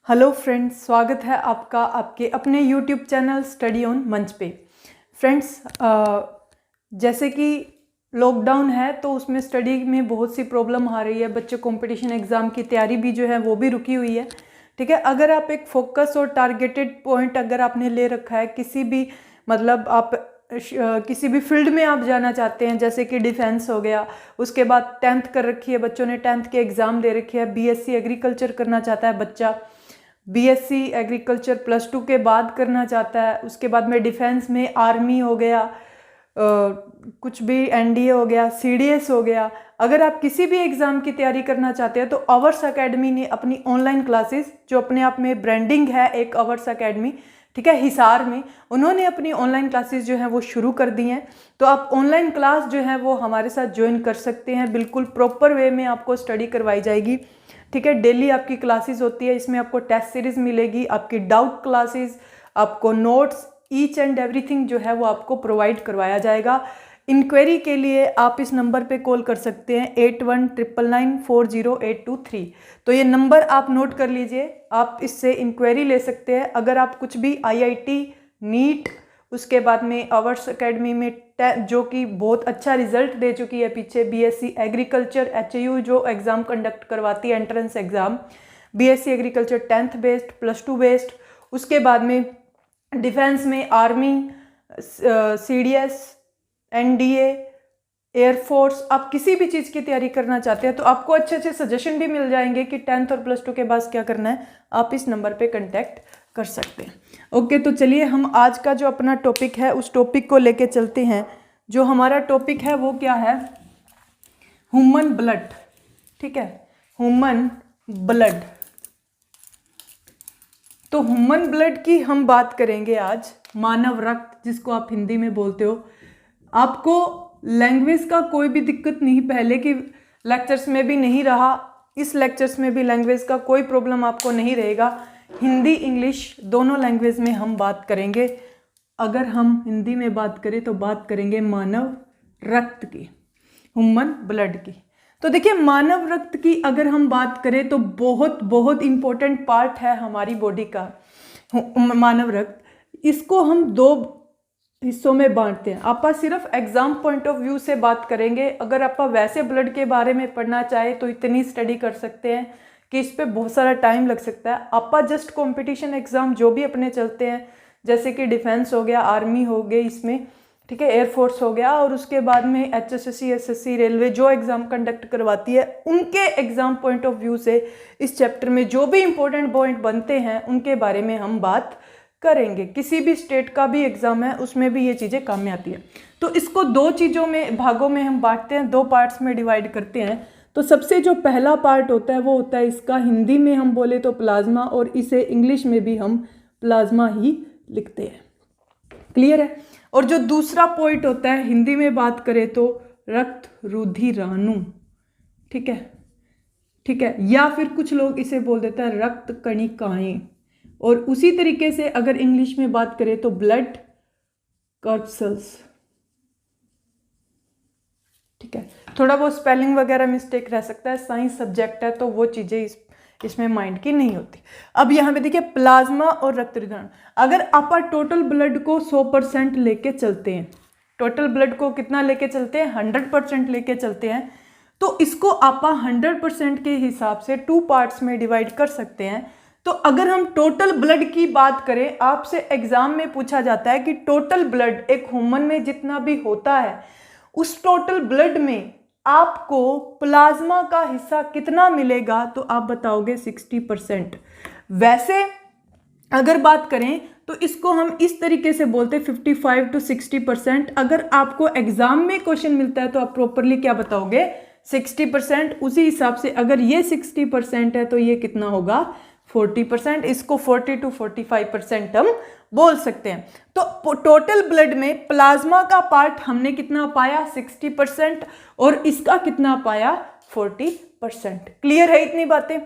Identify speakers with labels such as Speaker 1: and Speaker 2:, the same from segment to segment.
Speaker 1: Hello friends, स्वागत है आपका आपके अपने यूट्यूब चैनल स्टडी ऑन मंच पे। फ्रेंड्स, जैसे कि लॉकडाउन है तो उसमें स्टडी में बहुत सी प्रॉब्लम आ रही है। बच्चे कंपटीशन एग्ज़ाम की तैयारी भी जो है वो भी रुकी हुई है। ठीक है, अगर आप एक फोकस और टारगेटेड पॉइंट अगर आपने ले रखा है किसी भी मतलब आप किसी भी फील्ड में आप जाना चाहते हैं, जैसे कि डिफेंस हो गया, उसके बाद 10th कर रखी है बच्चों ने, 10th के एग्ज़ाम दे रखी है, बीएससी एग्रीकल्चर करना चाहता है बच्चा, बीएससी एग्रीकल्चर +2 के बाद करना चाहता है, उसके बाद में डिफेंस में आर्मी हो गया, कुछ भी एनडीए हो गया, सीडीएस हो गया। अगर आप किसी भी एग्ज़ाम की तैयारी करना चाहते हैं तो अवर्स एकेडमी ने अपनी ऑनलाइन क्लासेस, जो अपने आप में ब्रांडिंग है एक अवर्स एकेडमी, ठीक है, हिसार में, उन्होंने अपनी ऑनलाइन क्लासेस जो हैं वो शुरू कर दी हैं। तो आप ऑनलाइन क्लास जो है वो हमारे साथ ज्वाइन कर सकते हैं। बिल्कुल प्रॉपर वे में आपको स्टडी करवाई जाएगी। ठीक है, डेली आपकी क्लासेस होती है, इसमें आपको टेस्ट सीरीज मिलेगी, आपकी डाउट क्लासेस, आपको नोट्स, ईच एंड एवरीथिंग जो है वो आपको प्रोवाइड करवाया जाएगा। इंक्वायरी के लिए आप इस नंबर पे कॉल कर सकते हैं 8199940823। तो ये नंबर आप नोट कर लीजिए, आप इससे इंक्वायरी ले सकते हैं। अगर आप कुछ भी आईआईटी, नीट, उसके बाद में अवर्स एकेडमी में जो कि बहुत अच्छा रिजल्ट दे चुकी है पीछे, बीएससी एग्रीकल्चर एचयू जो एग्ज़ाम कंडक्ट करवाती है entrance exam, BSc agriculture 10th based, +2 based, उसके बाद में डिफेंस में आर्मी, सीडीएस, एनडीए, एयरफोर्स, आप किसी भी चीज़ की तैयारी करना चाहते हैं तो आपको अच्छे अच्छे सजेशन भी मिल जाएंगे कि 10th और +2 के बाद क्या करना है। आप इस नंबर पे कांटेक्ट कर सकते हैं। ओके, तो चलिए हम आज का जो अपना टॉपिक है उस टॉपिक को लेके चलते हैं। जो हमारा टॉपिक है वो क्या है? Human blood. ठीक है, ह्यूमन ब्लड। तो ह्यूमन ब्लड की हम बात करेंगे आज, मानव रक्त जिसको आप हिंदी में बोलते हो। आपको लैंग्वेज का कोई भी दिक्कत नहीं, पहले की लेक्चर्स में भी नहीं रहा, इस लेक्चर्स में भी लैंग्वेज का कोई प्रॉब्लम आपको नहीं रहेगा। हिंदी इंग्लिश दोनों लैंग्वेज में हम बात करेंगे। अगर हम हिंदी में बात करें तो बात करेंगे मानव रक्त की, ह्यूमन ब्लड की। तो देखिए, मानव रक्त की अगर हम बात करें तो बहुत बहुत इंपॉर्टेंट पार्ट है हमारी बॉडी का मानव रक्त। इसको हम दो हिस्सों में बांटते हैं। आप सिर्फ एग्जाम पॉइंट ऑफ व्यू से बात करेंगे। अगर आप वैसे ब्लड के बारे में पढ़ना चाहे तो इतनी स्टडी कर सकते हैं कि इस पे बहुत सारा टाइम लग सकता है। आप जस्ट कंपटीशन एग्जाम जो भी अपने चलते हैं, जैसे कि डिफेंस हो गया, आर्मी हो गई इसमें, ठीक है, एयरफोर्स हो गया, और उसके बाद में HSSC, SSC, रेलवे जो एग्ज़ाम कंडक्ट करवाती है, उनके एग्ज़ाम पॉइंट ऑफ व्यू से इस चैप्टर में जो भी इंपॉर्टेंट पॉइंट बनते हैं उनके बारे में हम बात करेंगे। किसी भी स्टेट का भी एग्ज़ाम है उसमें भी ये चीज़ें काम में आती है। तो इसको दो चीज़ों में, भागों में हम बांटते हैं, दो पार्ट्स में डिवाइड करते हैं। तो सबसे जो पहला पार्ट होता है वो होता है इसका, हिंदी में हम बोले तो प्लाज्मा, और इसे इंग्लिश में भी हम प्लाज्मा ही लिखते हैं। क्लियर है? और जो दूसरा पॉइंट होता है हिंदी में बात करें तो रक्त रुधिराणु। ठीक है, ठीक है, या फिर कुछ लोग इसे बोल देते हैं रक्त कणिकाएं। और उसी तरीके से अगर इंग्लिश में बात करें तो ब्लड कॉर्पसल्स। ठीक है, थोड़ा बहुत स्पेलिंग वगैरह मिस्टेक रह सकता है, साइंस सब्जेक्ट है तो वो चीज़ें इसमें माइंड की नहीं होती। अब यहाँ पे देखिए, प्लाज्मा और रक्त रुधिराणु। अगर आप टोटल ब्लड को 100% लेके चलते हैं, टोटल ब्लड को कितना लेके चलते हैं? 100% लेके चलते हैं। तो इसको आप 100% के हिसाब से 2 पार्ट्स में डिवाइड कर सकते हैं। तो अगर हम टोटल ब्लड की बात करें, आपसे एग्जाम में पूछा जाता है कि टोटल ब्लड एक ह्यूमन में जितना भी होता है, उस टोटल ब्लड में आपको प्लाज्मा का हिस्सा कितना मिलेगा? तो आप बताओगे 60%। वैसे अगर बात करें तो इसको हम इस तरीके से बोलते हैं 55 to 60%। अगर आपको एग्जाम में क्वेश्चन मिलता है तो आप प्रॉपरली क्या बताओगे? 60%। उसी हिसाब से अगर ये 60% है तो ये कितना होगा? 40%। इसको 40 to 45% हम बोल सकते हैं। तो टोटल ब्लड में प्लाज्मा का पार्ट हमने कितना पाया? 60%। और इसका कितना पाया? 40%। क्लियर है इतनी बातें?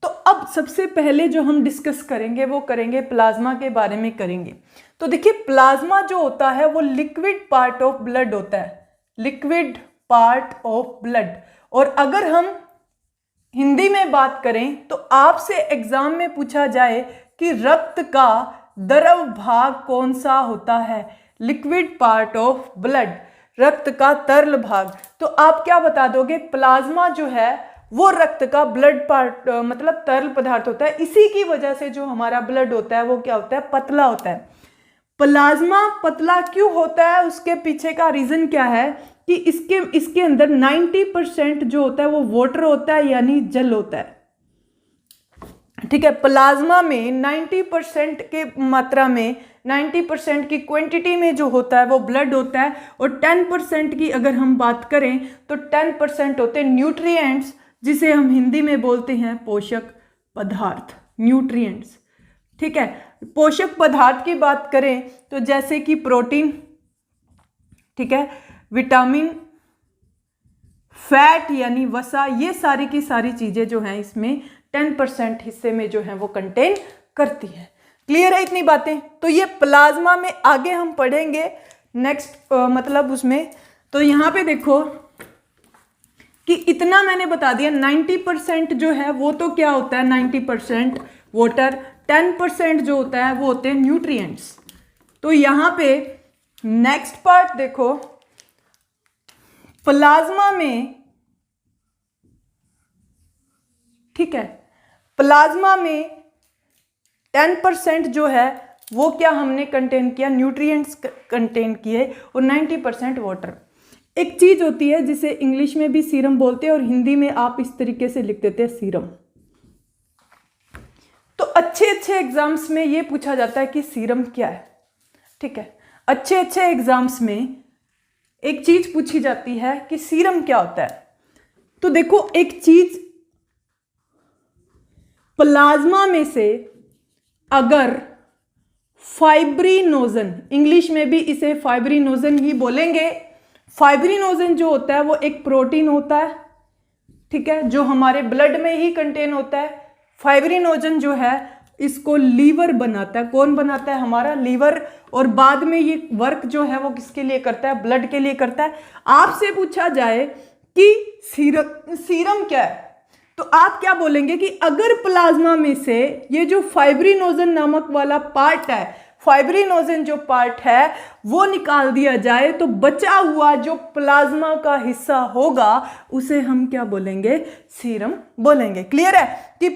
Speaker 1: तो अब सबसे पहले जो हम डिस्कस करेंगे वो करेंगे प्लाज्मा के बारे में करेंगे। तो देखिए, प्लाज्मा जो होता है वो लिक्विड पार्ट ऑफ ब्लड होता है, लिक्विड पार्ट ऑफ ब्लड। और अगर हम हिंदी में बात करें तो आपसे एग्जाम में पूछा जाए कि रक्त का द्रव भाग कौन सा होता है, लिक्विड पार्ट ऑफ ब्लड, रक्त का तरल भाग, तो आप क्या बता दोगे, प्लाज्मा जो है वो रक्त का ब्लड पार्ट मतलब तरल पदार्थ होता है। इसी की वजह से जो हमारा ब्लड होता है वो क्या होता है, पतला होता है। प्लाज्मा पतला क्यों होता है, उसके पीछे का रीजन क्या है कि इसके अंदर 90% जो होता है वो वाटर होता है, यानी जल होता है। ठीक है, प्लाज्मा में 90% के मात्रा में, 90% की क्वांटिटी में जो होता है वो ब्लड होता है, और 10% की अगर हम बात करें तो 10% होते हैं न्यूट्रिएंट्स, जिसे हम हिंदी में बोलते हैं पोषक पदार्थ, न्यूट्रिएंट्स। ठीक है, पोषक पदार्थ की बात करें तो जैसे कि प्रोटीन, ठीक है, विटामिन, फैट यानी वसा, ये सारी की सारी चीजें जो हैं इसमें 10% हिस्से में जो है वो कंटेन करती है। क्लियर है इतनी बातें? तो ये प्लाज्मा में आगे हम पढ़ेंगे नेक्स्ट मतलब उसमें। तो यहाँ पे देखो कि इतना मैंने बता दिया, 90% जो है वो तो क्या होता है, 90% वाटर, 10% जो होता है वो होते हैं न्यूट्रिएंट्स। तो यहाँ पे नेक्स्ट पार्ट देखो, प्लाज्मा में, ठीक है, प्लाज्मा में 10% जो है वो क्या हमने कंटेन किया, न्यूट्रिएंट्स कंटेन किए, और 90% वाटर। एक चीज होती है जिसे इंग्लिश में भी सीरम बोलते हैं और हिंदी में आप इस तरीके से लिख देते हैं सीरम। तो अच्छे अच्छे एग्जाम्स में ये पूछा जाता है कि सीरम क्या है। ठीक है, अच्छे अच्छे एग्जाम्स में एक चीज पूछी जाती है कि सीरम क्या होता है। तो देखो एक चीज, प्लाज्मा में से अगर फाइब्रिनोजन, इंग्लिश में भी इसे फाइब्रिनोजन ही बोलेंगे, फाइब्रिनोजन जो होता है वो एक प्रोटीन होता है, ठीक है, जो हमारे ब्लड में ही कंटेन होता है। फाइब्रिनोजन जो है इसको लीवर बनाता है। कौन बनाता है, हमारा लीवर, और बाद में ये वर्क जो है वो किसके लिए करता है, ब्लड के लिए करता है। आपसे पूछा जाए कि सीरम क्या है, तो आप क्या बोलेंगे कि अगर प्लाज्मा में से ये जो फाइब्रिनोजन नामक वाला पार्ट है, फाइब्रिनोजन जो पार्ट है वो निकाल दिया जाए तो बचा हुआ जो प्लाज्मा का हिस्सा होगा उसे हम क्या बोलेंगे, सीरम बोलेंगे। क्लियर है कि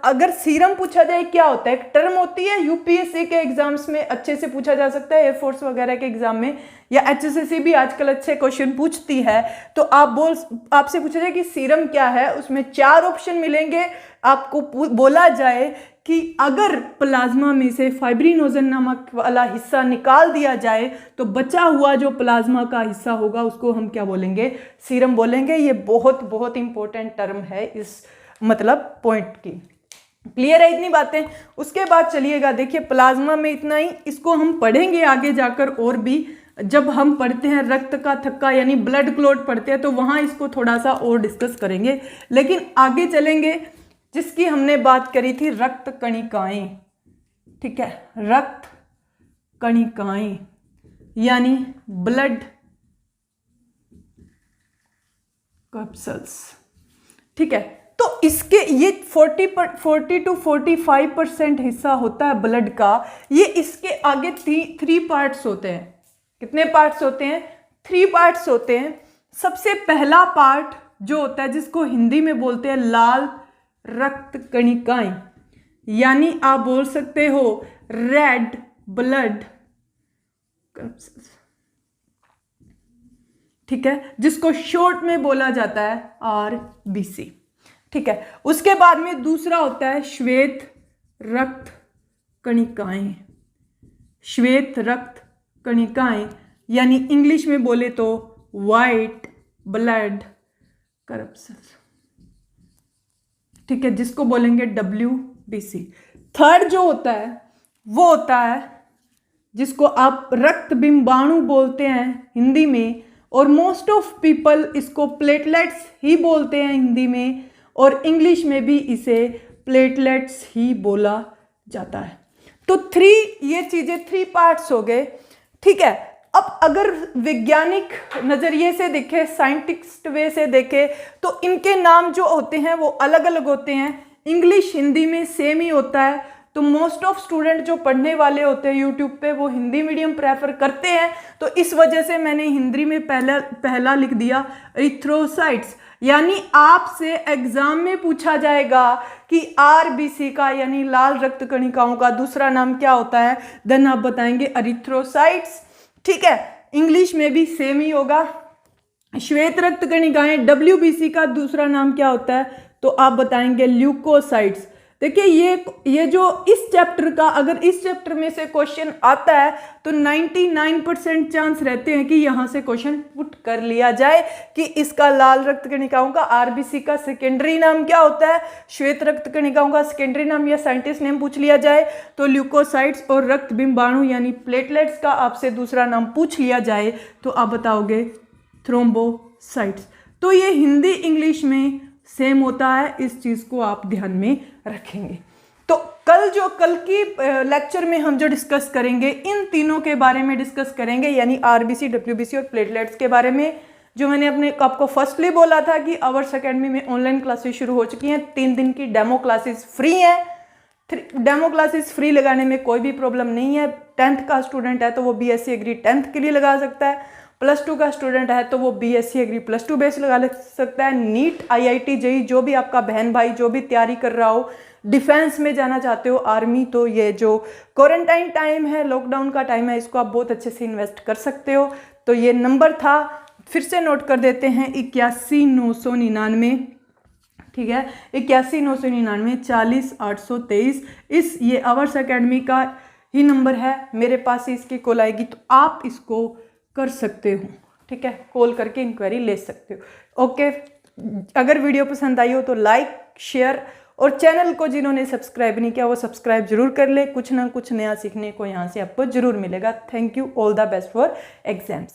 Speaker 1: अगर सीरम पूछा जाए क्या होता है, एक टर्म होती है, यूपीएससी के एग्जाम्स में अच्छे से पूछा जा सकता है, एयरफोर्स वगैरह के एग्जाम में, या एचएसएससी भी आजकल अच्छे क्वेश्चन पूछती है। तो आपसे पूछा जाए कि सीरम क्या है, उसमें 4 ऑप्शन मिलेंगे। आपको बोला जाए कि अगर प्लाज्मा में से फाइब्रिनोजन नामक वाला हिस्सा निकाल दिया जाए तो बचा हुआ जो प्लाज्मा का हिस्सा होगा उसको हम क्या बोलेंगे, सीरम बोलेंगे। ये बहुत बहुत इंपॉर्टेंट टर्म है इस मतलब पॉइंट की। क्लियर है इतनी बातें? उसके बाद चलिएगा, देखिए प्लाज्मा में इतना ही, इसको हम पढ़ेंगे आगे जाकर और भी। जब हम पढ़ते हैं रक्त का थक्का यानी ब्लड क्लॉट पढ़ते हैं तो वहाँ इसको थोड़ा सा और डिस्कस करेंगे, लेकिन आगे चलेंगे जिसकी हमने बात करी थी, रक्त कणिकाएं। ठीक है, रक्त कणिकाएं यानी ब्लड कैप्सूल्स। ठीक है, तो इसके ये 40 to 45% हिस्सा होता है ब्लड का। ये इसके आगे 3 पार्ट्स होते हैं। कितने पार्ट्स होते हैं? 3 पार्ट्स होते हैं। सबसे पहला पार्ट जो होता है जिसको हिंदी में बोलते हैं लाल रक्त कणिकाएं, यानी आप बोल सकते हो रेड ब्लड कैप्सूल्स। ठीक है, जिसको शॉर्ट में बोला जाता है RBC। ठीक है, उसके बाद में दूसरा होता है श्वेत रक्त कणिकाएं। श्वेत रक्त कणिकाएं यानी इंग्लिश में बोले तो वाइट ब्लड कैप्सूल्स। ठीक है, जिसको बोलेंगे WBC। थर्ड जो होता है वो होता है जिसको आप रक्त बिंबाणु बोलते हैं हिंदी में, और मोस्ट ऑफ पीपल इसको प्लेटलेट्स ही बोलते हैं हिंदी में, और इंग्लिश में भी इसे प्लेटलेट्स ही बोला जाता है। तो 3 ये चीजें 3 पार्ट्स हो गए। ठीक है, अब अगर वैज्ञानिक नज़रिए से देखें, साइंटिस्ट वे से देखें, तो इनके नाम जो होते हैं वो अलग अलग होते हैं। इंग्लिश हिंदी में सेम ही होता है, तो मोस्ट ऑफ स्टूडेंट जो पढ़ने वाले होते हैं यूट्यूब पे वो हिंदी मीडियम प्रेफर करते हैं, तो इस वजह से मैंने हिंदी में पहला लिख दिया एरिथ्रोसाइट्स। यानी आपसे एग्जाम में पूछा जाएगा कि आरबीसी का यानी लाल रक्त कणिकाओं का दूसरा नाम क्या होता है, देन आप बताएंगे एरिथ्रोसाइट्स। ठीक है, इंग्लिश में भी सेम ही होगा। श्वेत रक्त कणिकाएं डब्ल्यूबीसी का दूसरा नाम क्या होता है, तो आप बताएंगे ल्यूकोसाइट्स। देखिए ये जो इस चैप्टर का, अगर इस चैप्टर में से क्वेश्चन आता है तो 99% चांस रहते हैं कि यहाँ से क्वेश्चन पुट कर लिया जाए कि इसका लाल रक्त कणिकाओं का आरबीसी का सेकेंडरी नाम क्या होता है, श्वेत रक्त कणिकाओं का सेकेंडरी नाम या साइंटिस्ट नेम पूछ लिया जाए तो ल्यूकोसाइट्स, और रक्त बिंबाणु यानी प्लेटलेट्स का आपसे दूसरा नाम पूछ लिया जाए तो आप बताओगे थ्रोम्बोसाइट्स। तो ये हिंदी इंग्लिश में सेम होता है, इस चीज़ को आप ध्यान में रखेंगे। तो कल की लेक्चर में हम जो डिस्कस करेंगे इन तीनों के बारे में डिस्कस करेंगे, यानी आरबीसी, डब्ल्यूबीसी और प्लेटलेट्स के बारे में। जो मैंने आपको फर्स्टली बोला था कि आवर्स एकेडमी में ऑनलाइन क्लासेस शुरू हो चुकी हैं, 3 दिन की डेमो क्लासेस फ्री हैं। डेमो क्लासेस फ्री लगाने में कोई भी प्रॉब्लम नहीं है। 10th का स्टूडेंट है तो वो बीएससी एग्री 10th के लिए लगा सकता है, +2 का स्टूडेंट है तो वो बीएससी एग्री +2 बेस लगा सकता है। नीट, आईआईटी, जेईई, जो भी आपका बहन भाई जो भी तैयारी कर रहा हो, डिफेंस में जाना चाहते हो, आर्मी, तो ये जो क्वारंटाइन टाइम है, लॉकडाउन का टाइम है, इसको आप बहुत अच्छे से इन्वेस्ट कर सकते हो। तो ये नंबर था, फिर से नोट कर देते हैं, 81,999, ठीक है, 81,999 40,823। ये आवर्स एकेडमी का ही नंबर है, मेरे पास ही इसकी कॉल आएगी तो आप इसको कर सकते हो। ठीक है, कॉल करके इंक्वायरी ले सकते हो। ओके, अगर वीडियो पसंद आई हो तो लाइक, शेयर, और चैनल को जिन्होंने सब्सक्राइब नहीं किया वो सब्सक्राइब जरूर कर ले। कुछ ना कुछ नया सीखने को यहाँ से आपको जरूर मिलेगा। Thank you, all the best for exams.